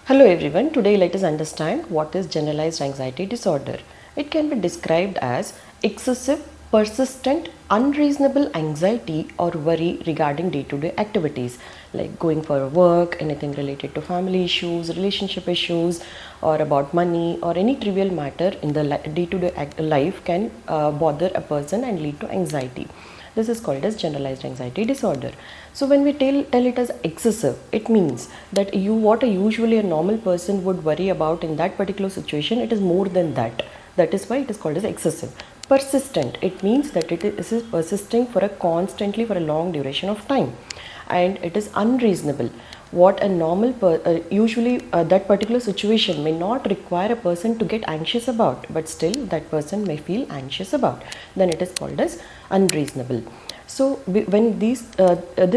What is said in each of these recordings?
Hello everyone, today let us understand what is generalized anxiety disorder. It can be described as excessive, persistent, unreasonable anxiety or worry regarding day-to-day activities like going for work, anything related to family issues, relationship issues, or about money or any trivial matter in the day-to-day life can bother a person and lead to anxiety. This is called as generalized anxiety disorder. So when we tell it as excessive, it means that what usually a normal person would worry about in that particular situation, it is more than that. That is why it is called as excessive. Persistent, it means that it is persisting constantly for a long duration of time. And it is unreasonable. What a normal usually that particular situation may not require a person to get anxious about, but still that person may feel anxious about, then it is called as unreasonable. So when this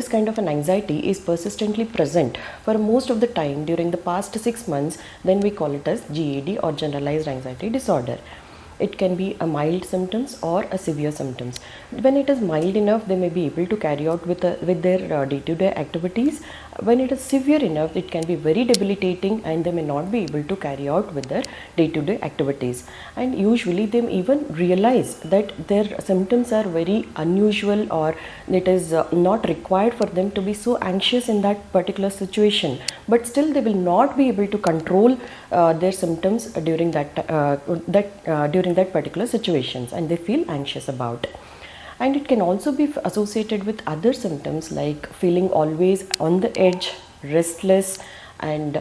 kind of an anxiety is persistently present for most of the time during the past 6 months, then we call it as GAD or generalized anxiety disorder. It can be a mild symptoms or a severe symptoms. When it is mild enough, they may be able to carry out with their day-to-day activities. When it is severe enough, it can be very debilitating and they may not be able to carry out with their day-to-day activities. And usually they even realize that their symptoms are very unusual, or it is not required for them to be so anxious in that particular situation, but still they will not be able to control their symptoms during that particular situations, and they feel anxious about. And it can also be associated with other symptoms like feeling always on the edge, restless, and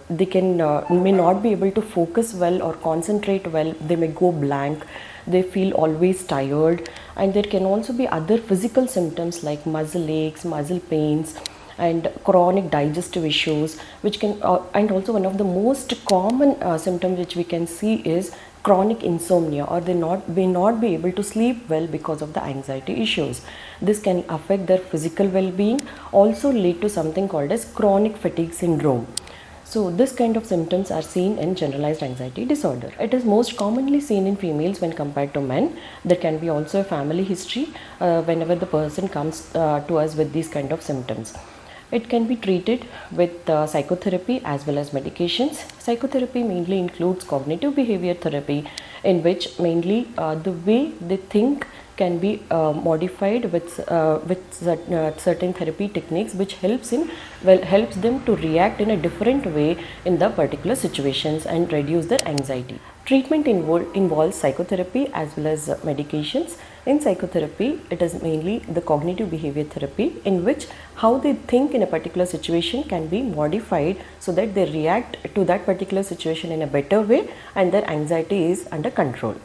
they may not be able to focus well or concentrate well. They may go blank. They feel always tired. And there can also be other physical symptoms like muscle aches, muscle pains, and chronic digestive issues, which can and also one of the most common symptoms which we can see is chronic insomnia, or they may not be able to sleep well because of the anxiety issues. This can affect their physical well-being, also lead to something called as chronic fatigue syndrome. So this kind of symptoms are seen in generalized anxiety disorder. It is most commonly seen in females when compared to men. There can be also a family history whenever the person comes to us with these kind of symptoms. It can be treated with psychotherapy as well as medications. Psychotherapy mainly includes cognitive behavior therapy, in which mainly the way they think can be modified with certain therapy techniques, which helps them to react in a different way in the particular situations and reduce their anxiety. Treatment involves psychotherapy as well as medications. In psychotherapy, it is mainly the cognitive behavior therapy, in which how they think in a particular situation can be modified so that they react to that particular situation in a better way and their anxiety is under control.